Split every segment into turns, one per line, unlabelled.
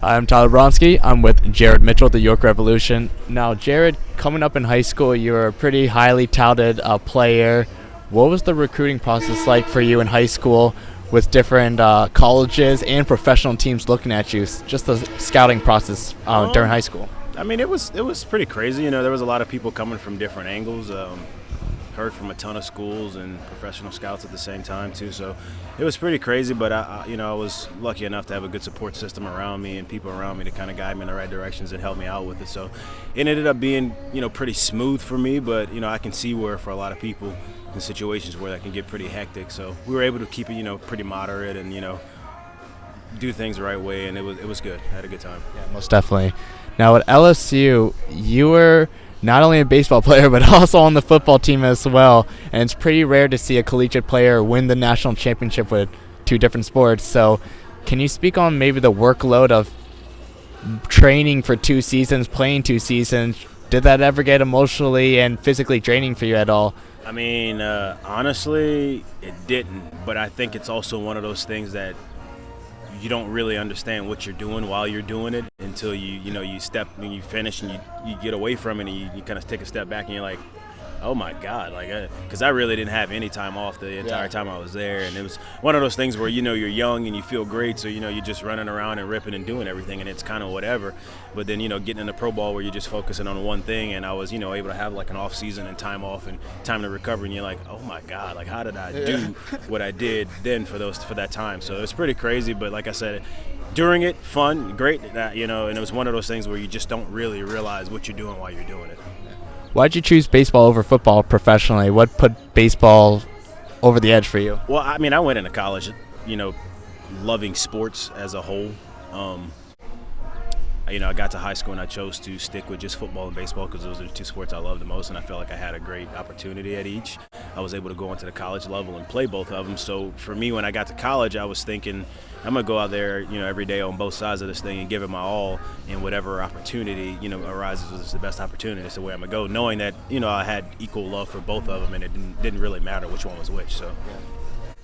I'm Tyler Bronski. I'm with Jared Mitchell, the York Revolution. Now, Jared, coming up in high school, you were a pretty highly touted player. What was the recruiting process like for you in high school with different colleges and professional teams looking at you? Just the scouting process during high school.
I mean, it was pretty crazy. You know, there was a lot of people coming from different angles. Heard from a ton of schools and professional scouts at the same time too. So it was pretty crazy. But I was lucky enough to have a good support system around me and people around me to kind of guide me in the right directions and help me out with it. So it ended up being pretty smooth for me. But I can see where for a lot of people in situations where that can get pretty hectic. So we were able to keep it pretty moderate and do things the right way, and it was good. I had a good time.
Yeah, most definitely. Now at LSU, you were not only a baseball player, but also on the football team as well. And it's pretty rare to see a collegiate player win the national championship with two different sports. So can you speak on maybe the workload of training for 2 seasons, playing 2 seasons? Did that ever get emotionally and physically draining for you at all?
I mean, honestly, it didn't. But I think it's also one of those things that you don't really understand what you're doing while you're doing it until you step and you finish and you get away from it and you kind of take a step back and you're like, oh my God, because I really didn't have any time off the entire time I was there, and it was one of those things where you're young and you feel great, so you're just running around and ripping and doing everything, and it's kind of whatever. But then getting in the pro ball where you're just focusing on one thing, and I was able to have like an off season and time off and time to recover, and you're like, oh my God, how did I do what I did then for that time? So it's pretty crazy, but like I said, during it, fun, great, and it was one of those things where you just don't really realize what you're doing while you're doing it.
Why'd you choose baseball over football professionally? What put baseball over the edge for you?
Well, I mean, I went into college, loving sports as a whole. I got to high school and I chose to stick with just football and baseball because those are the 2 sports I love the most, and I felt like I had a great opportunity at each. I was able to go into the college level and play both of them. So for me, when I got to college, I was thinking I'm going to go out there, every day on both sides of this thing and give it my all, and whatever opportunity, arises is the best opportunity. That's the way I'm going to go, knowing that, I had equal love for both of them, and it didn't really matter which one was which. So.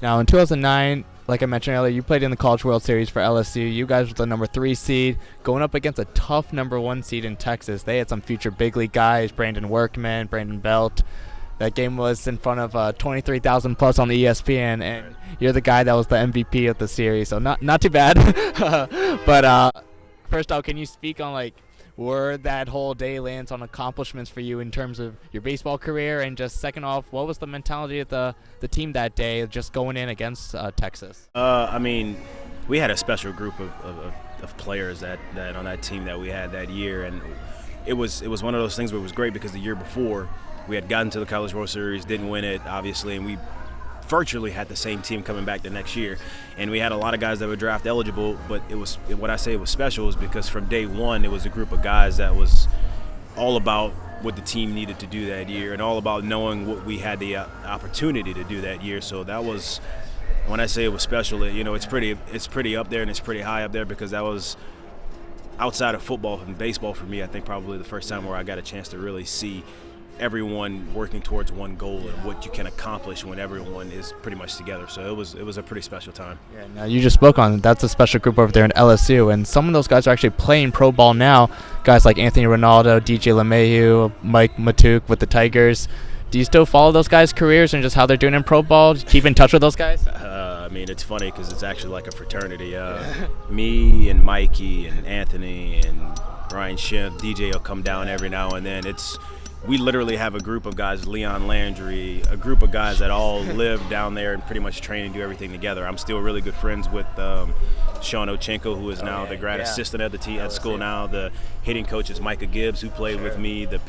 Now, in 2009, like I mentioned earlier, you played in the College World Series for LSU. You guys were the number 3 seed, going up against a tough number 1 seed in Texas. They had some future big league guys, Brandon Workman, Brandon Belt. That game was in front of 23,000 plus on the ESPN, and you're the guy that was the MVP of the series, so not too bad. But first off, can you speak on where that whole day lands on accomplishments for you in terms of your baseball career, and just second off, what was the mentality of the team that day, just going in against Texas?
I mean, we had a special group of players that on that team that we had that year, and it was one of those things where it was great because the year before we had gotten to the College World Series, didn't win it, obviously, and we virtually had the same team coming back the next year, and we had a lot of guys that were draft eligible. But what I say it was special is because from day one it was a group of guys that was all about what the team needed to do that year and all about knowing what we had the opportunity to do that year. So that was, when I say it was special, it's pretty up there, and it's pretty high up there because that was outside of football and baseball for me. I think probably the first time where I got a chance to really see everyone working towards one goal and what you can accomplish when everyone is pretty much together. So it was a pretty special time.
Yeah, now you just spoke on it. That's a special group over there in LSU, and some of those guys are actually playing pro ball now. Guys like Anthony Ronaldo, DJ LeMahieu, Mike Matuk with the Tigers. Do you still follow those guys' careers and just how they're doing in pro ball? Keep in touch with those guys?
I mean, it's funny because it's actually like a fraternity. Me and Mikey and Anthony and Ryan Schiff, DJ will come down every now and then. We literally have a group of guys, Leon Landry, a group of guys that all live down there and pretty much train and do everything together. I'm still really good friends with Sean Ochenko, who is now the grad assistant at at school now. The hitting coach is Micah Gibbs, who played with me. The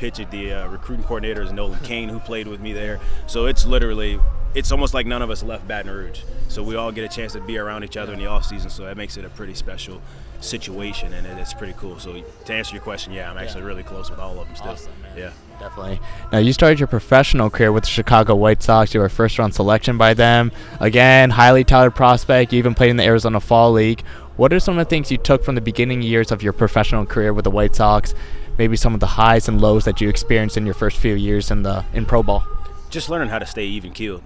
recruiting coordinator is Nolan Kane, who played with me there. So it's almost like none of us left Baton Rouge. So we all get a chance to be around each other in the off season. So that makes it a pretty special situation, and it's pretty cool. So to answer your question, I'm actually really close with all of them still.
Awesome, man.
Yeah.
Definitely. Now, you started your professional career with the Chicago White Sox. You were a first-round selection by them. Again, highly touted prospect. You even played in the Arizona Fall League. What are some of the things you took from the beginning years of your professional career with the White Sox? Maybe some of the highs and lows that you experienced in your first few years in pro ball.
Just learning how to stay even keeled.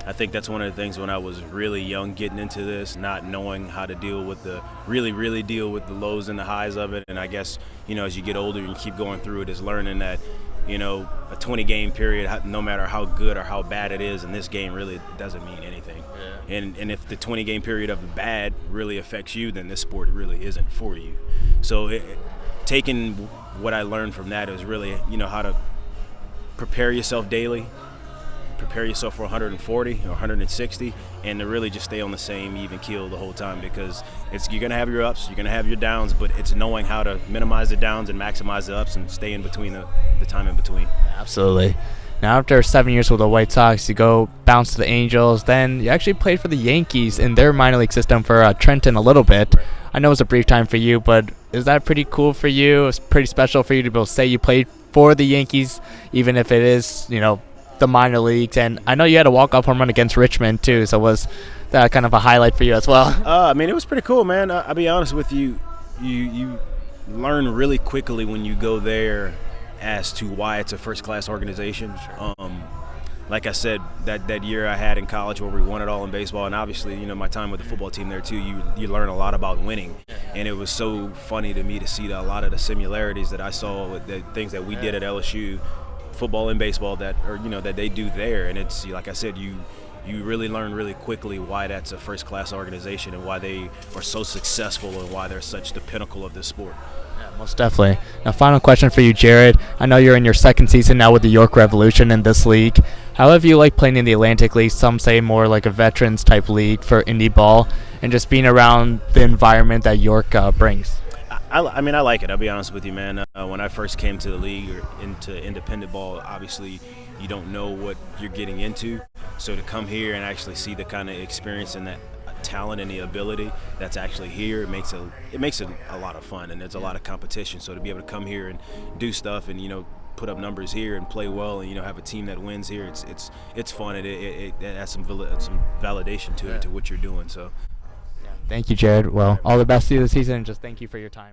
I think that's one of the things when I was really young getting into this, not knowing how to deal with really deal with the lows and the highs of it. And I guess, as you get older and you keep going through it, is learning that, a 20-game period, no matter how good or how bad it is in this game, really doesn't mean anything. Yeah. And if the 20-game period of the bad really affects you, then this sport really isn't for you. So taking what I learned from that is really, how to prepare yourself daily, prepare yourself for 140 or 160, and to really just stay on the same even keel the whole time, because you're going to have your ups, you're going to have your downs, but it's knowing how to minimize the downs and maximize the ups and stay in between the time in between.
Absolutely. Now, after 7 years with the White Sox, you go bounce to the Angels. Then you actually played for the Yankees in their minor league system for Trenton a little bit. I know it was a brief time for you, but is that pretty cool for you? It's pretty special for you to be able to say you played for the Yankees, even if it is, the minor leagues. And I know you had a walk-off home run against Richmond too, so was that kind of a highlight for you as well?
It was pretty cool, man. I'll be honest with you, you learn really quickly when you go there as to why it's a first-class organization. Like I said, that year I had in college where we won it all in baseball, and obviously, my time with the football team there too, you learn a lot about winning. And it was so funny to me to see a lot of the similarities that I saw with the things that we did at LSU, football and baseball, that they do there. And it's, like I said, you really learn really quickly why that's a first-class organization and why they are so successful and why they're such the pinnacle of this sport.
Yeah, most definitely. Now, final question for you, Jared. I know you're in your second season now with the York Revolution in this league. How have you liked playing in the Atlantic League? Some say more like a veterans-type league for indie ball, and just being around the environment that York brings.
I like it. I'll be honest with you, man. When I first came to the league or into independent ball, obviously you don't know what you're getting into. So to come here and actually see the kind of experience and that talent and the ability that's actually here, it makes it a lot of fun, and there's a lot of competition. So to be able to come here and do stuff and put up numbers here and play well and have a team that wins here, it's fun, and it has some validation to it, to what you're doing. So
thank you, Jared. Well, all the best to you this season, and just thank you for your time.